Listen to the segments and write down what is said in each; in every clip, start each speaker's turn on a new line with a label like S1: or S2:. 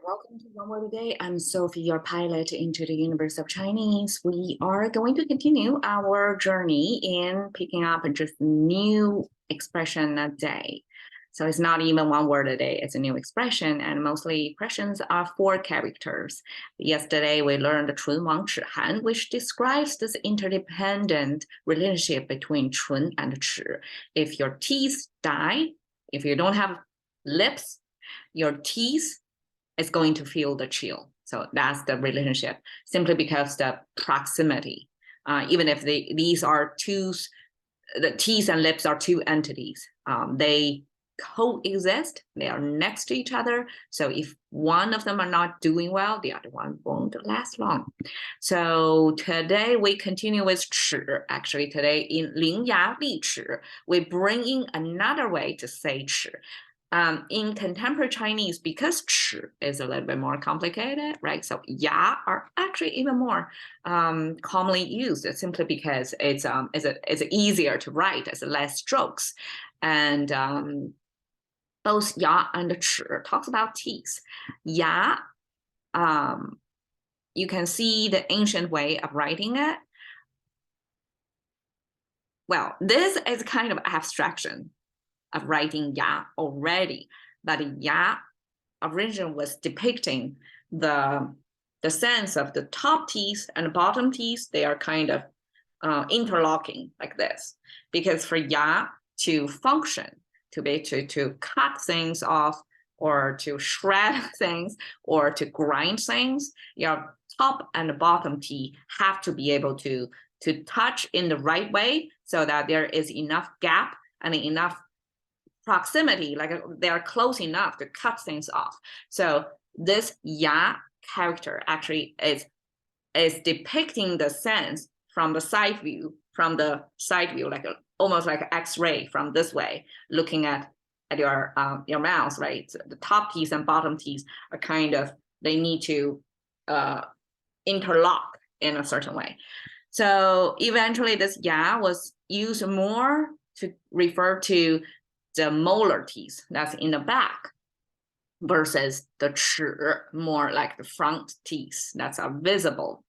S1: Welcome to One Word a Day. I'm Sophie, your pilot into the universe of Chinese. We are going to continue our journey in picking up just new expression a day. So it's not even one word a day, it's a new expression, and mostly expressions are 4 characters. Yesterday, we learned 唇亡齿寒, which describes this interdependent relationship between 唇 and 齿. If your teeth die, if you don't have lips, your teeth is going to feel the chill. So that's the relationship, simply because the proximity. Even if these are the teeth and lips are 2 entities. They coexist, they are next to each other. So if one of them are not doing well, the other one won't last long. So today we continue with 齿. Actually, today in 伶牙俐齿, we bring in another way to say 齿. In contemporary Chinese, because 齿 is a little bit more complicated, right? So 牙 are actually even more commonly used, simply because it's easier to write, it's less strokes. And both 牙 and 齿 talks about teeth. 牙, you can see the ancient way of writing it. Well, this is kind of abstraction of writing 牙 already, but 牙 originally was depicting the sense of the top teeth and the bottom teeth. They are kind of interlocking like this, because for 牙 to function, to be to cut things off or to shred things or to grind things, your top and bottom teeth have to be able to touch in the right way, so that there is enough gap and enough proximity, like they are close enough to cut things off. So this 牙 character actually is depicting the sense from the side view, like almost like an X-ray from this way, looking at your mouth, right? So the top teeth and bottom teeth are kind of, they need to interlock in a certain way. So eventually this 牙 was used more to refer to the molar teeth that's in the back, versus the 齿, more like the front teeth that's are visible.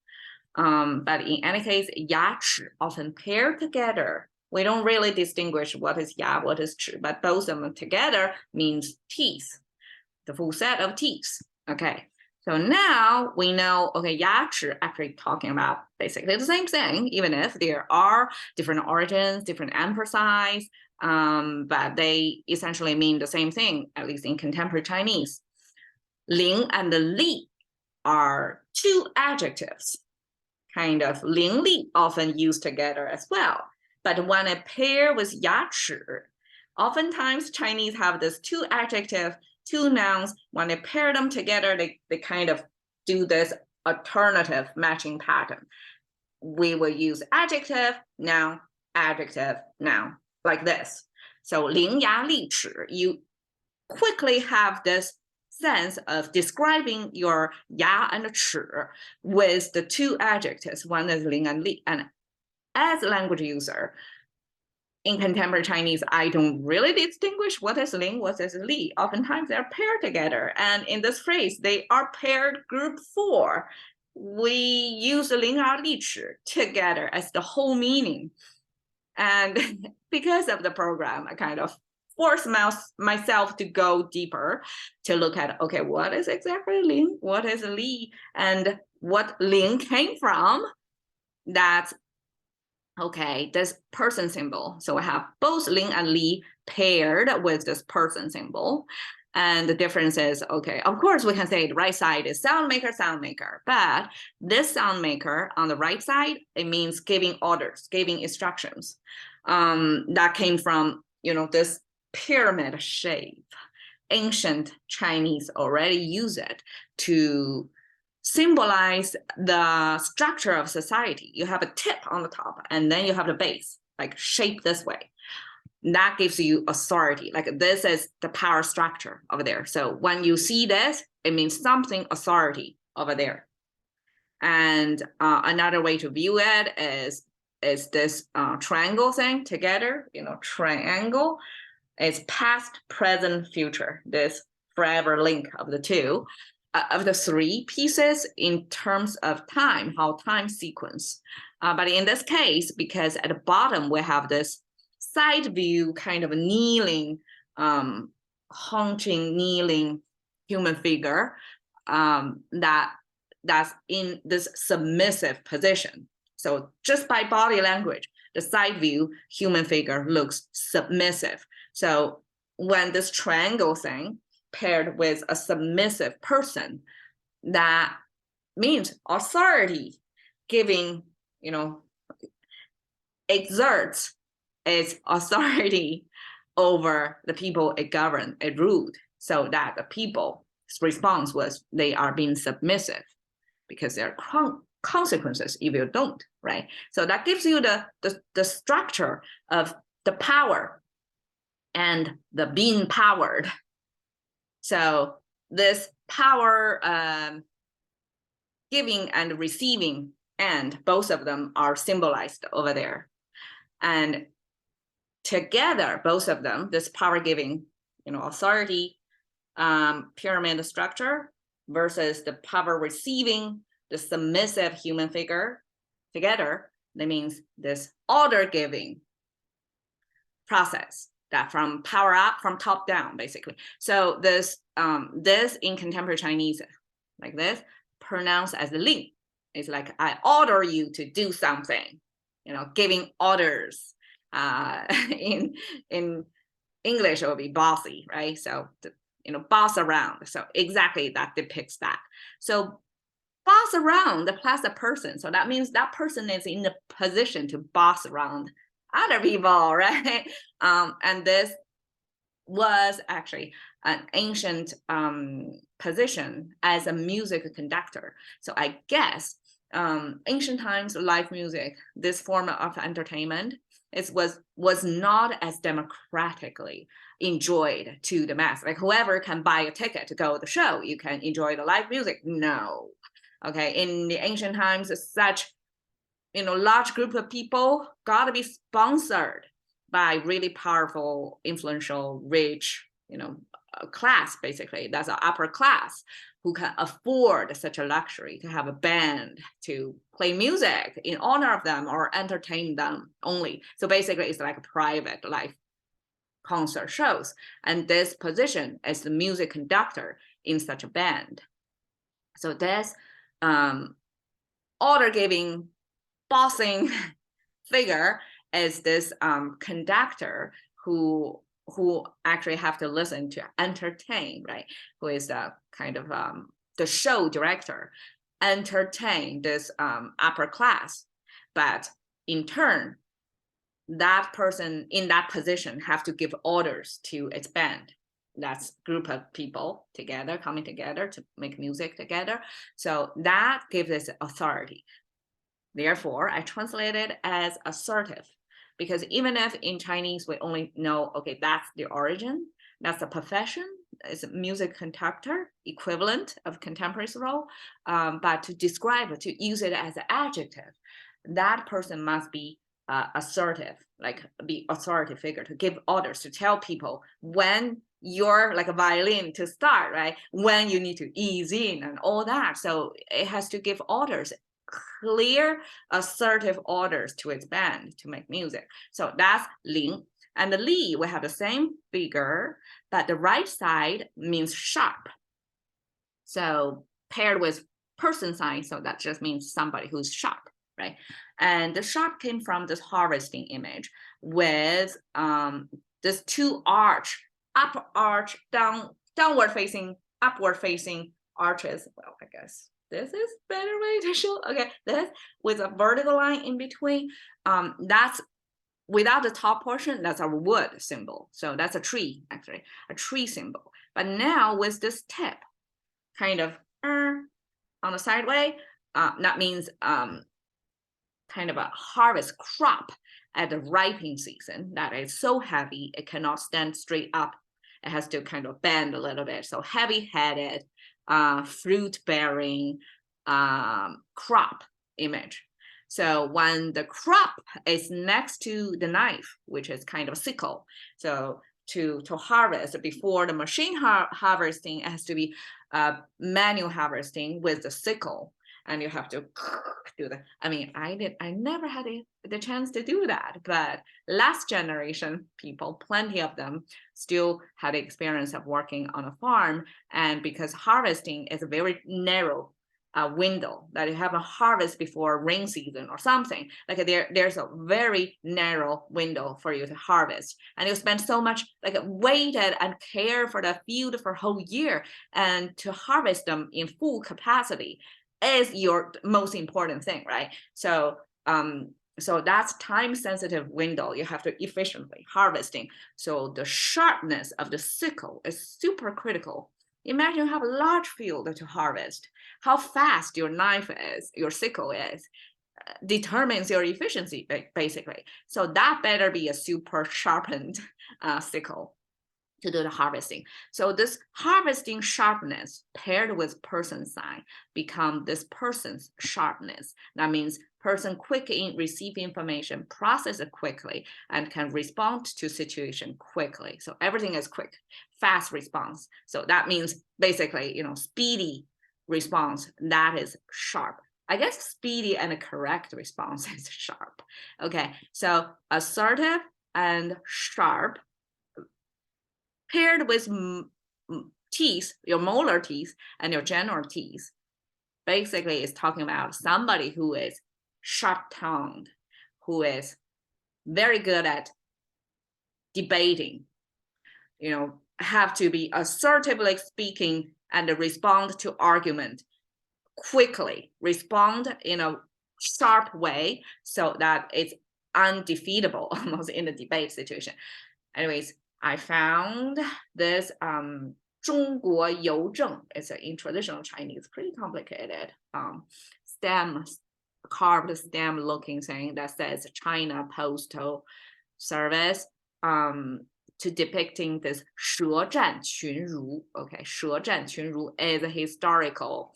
S1: But in any case, 牙齿 often paired together. We don't really distinguish what is 牙, what is 齿, but both of them together means teeth, the full set of teeth. Okay, so now we know, okay, 牙齿 actually talking about basically the same thing, even if there are different origins, different emphases, but they essentially mean the same thing, at least in contemporary Chinese. 伶 and 俐 are 2 adjectives, kind of 伶俐 often used together as well. But when it paired with 牙齿, oftentimes Chinese have this 2 adjectives, 2 nouns. When they pair them together, they kind of do this alternative matching pattern. We will use adjective, noun, like this. So 伶牙俐齿, you quickly have this sense of describing your 牙 and 齿 with the 2 adjectives. One is 伶 and 俐. And as a language user, in contemporary Chinese, I don't really distinguish what is 伶, what is 俐. Oftentimes they're paired together. And in this phrase, they are paired group 4. We use 伶牙俐齿 together as the whole meaning. And because of the program, I kind of force myself to go deeper to look at, okay, what is exactly 伶, what is 俐, and what 伶 came from. That's, okay, this person symbol. So we have both 伶 and 俐paired with this person symbol. And the difference is, okay, of course we can say the right side is sound maker, but this sound maker on the right side, it means giving orders, giving instructions. That came from, this pyramid shape. Ancient Chinese already use it to symbolize the structure of society. You have a tip on the top, and then you have the base, like shaped this way. That gives you authority. Like this is the power structure over there. So when you see this, it means something authority over there. And another way to view it is this triangle thing together, triangle. It's past, present, future, this forever link of the 2. of the three pieces in terms of time, how time sequence. But in this case, because at the bottom we have this side view kind of kneeling, haunching, kneeling human figure that's in this submissive position. So just by body language, the side view human figure looks submissive. So when this triangle thing paired with a submissive person, that means authority giving, exerts its authority over the people it governed, it ruled, so that the people's response was they are being submissive because there are consequences if you don't, right? So that gives you the structure of the power and the being powered. So this power giving and receiving, and both of them are symbolized over there. And together, both of them, this power giving, authority, pyramid structure versus the power receiving, the submissive human figure, together, that means this order giving process that from power up, from top down, basically. So this in contemporary Chinese, like this, pronounced as ling. It's like I order you to do something, giving orders. In English, it will be bossy, right? So boss around. So exactly that depicts that. So boss around plus a person. So that means that person is in the position to boss around other people, right? And this was actually an ancient position as a music conductor. So I guess ancient times, live music, this form of entertainment, it was not as democratically enjoyed to the mass. Like whoever can buy a ticket to go to the show, you can enjoy the live music. No, okay. In the ancient times, such large group of people got to be sponsored by really powerful, influential, rich, class, basically. That's an upper class who can afford such a luxury to have a band to play music in honor of them or entertain them only. So basically, it's like a private live concert shows. And this position is the music conductor in such a band. So this order-giving, bossing figure is this conductor who actually have to listen to entertain, right? Who is the kind of the show director, entertain this upper class. But in turn, that person in that position have to give orders to its band. That's a group of people together, coming together to make music together. So that gives us authority. Therefore, I translate it as assertive, because even if in Chinese we only know, okay, that's the origin, that's the profession, it's a music conductor, equivalent of contemporary role, but to describe it, to use it as an adjective, that person must be assertive, like be authoritative figure, to give orders, to tell people when you're like a violin to start, right? When you need to ease in and all that. So it has to give orders, clear, assertive orders to its band to make music. So that's ling. And the li, we have the same figure, but the right side means sharp. So paired with person sign, so that just means somebody who's sharp, right? And the sharp came from this harvesting image with this two arch, upper arch, downward facing, upward facing arches. Well, I guess this is better way to show. Okay, this with a vertical line in between. That's without the top portion, that's our wood symbol. So that's a tree, actually, a tree symbol. But now with this tip, kind of on the sideway, that means kind of a harvest crop at the ripening season that is so heavy, it cannot stand straight up. It has to kind of bend a little bit. So heavy-headed, fruit-bearing crop image. So when the crop is next to the knife, which is kind of sickle, so to harvest before the machine harvesting. It has to be manual harvesting with the sickle, and you have to do that. I mean, I never had the chance to do that, but last generation people, plenty of them, still had the experience of working on a farm. And because harvesting is a very narrow window, that you have a harvest before rain season or something, like there's a very narrow window for you to harvest, and you spend so much like waited and care for the field for a whole year, and to harvest them in full capacity is your most important thing, right? So so that's time sensitive window you have to efficiently harvesting. So the sharpness of the sickle is super critical. Imagine you have a large field to harvest. How fast your knife is, your sickle is, determines your efficiency, basically. So that better be a super sharpened sickle to do the harvesting. So this harvesting sharpness paired with person size become this person's sharpness. That means person quick in receive information, process it quickly, and can respond to situation quickly. So everything is quick, fast response. So that means basically, speedy response, that is sharp. I guess speedy and correct response is sharp. Okay, so assertive and sharp paired with teeth, your molar teeth and your general teeth, basically is talking about somebody who is sharp-tongued, who is very good at debating, have to be assertively speaking and respond to argument quickly, respond in a sharp way so that it's undefeatable almost in the debate situation. Anyways, I found this 中国邮政. It's in traditional Chinese, pretty complicated stem, carved stem looking thing that says China Postal Service to depicting this 舌战群儒. Okay, 舌战群儒 is a historical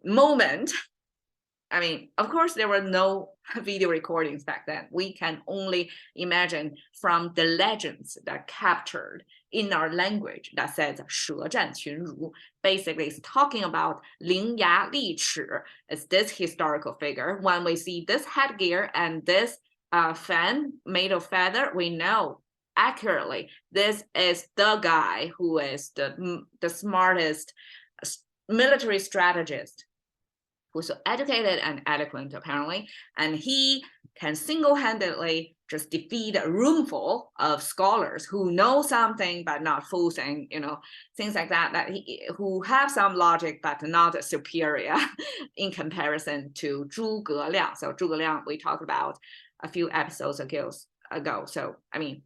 S1: moment. I mean, of course, there were no video recordings back then. We can only imagine from the legends that captured in our language that says 舌战群儒. Basically, it's talking about 伶牙俐齿. It's this historical figure. When we see this headgear and this fan made of feather, we know accurately this is the guy who is the smartest military strategist, who's so educated and eloquent apparently, and he can single-handedly just defeat a room full of scholars who know something but not full thing, things like that, who have some logic but not superior in comparison to 诸葛亮. So 诸葛亮we talked about a few episodes ago. So I mean,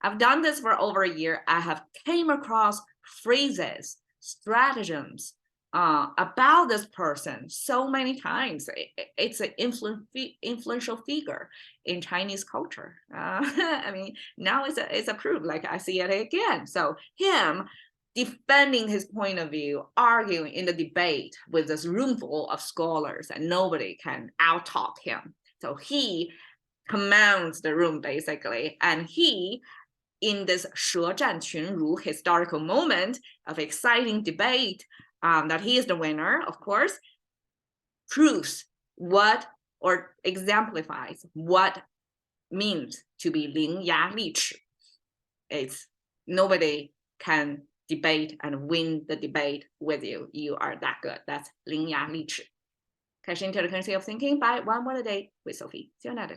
S1: I've done this for over a year. I have came across phrases, stratagems about this person so many times. It's an influential figure in Chinese culture. I mean, now it's approved, like I see it again. So him defending his point of view, arguing in the debate with this room full of scholars, and nobody can out-talk him. So he commands the room basically, and he, in this 舌战群儒 historical moment of exciting debate, that he is the winner, of course, proves what or exemplifies what means to be 伶牙俐齿. It's nobody can debate and win the debate with you. You are that good. That's 伶牙俐齿. Cash into the currency of thinking by one word a day with Sophie. See you next time.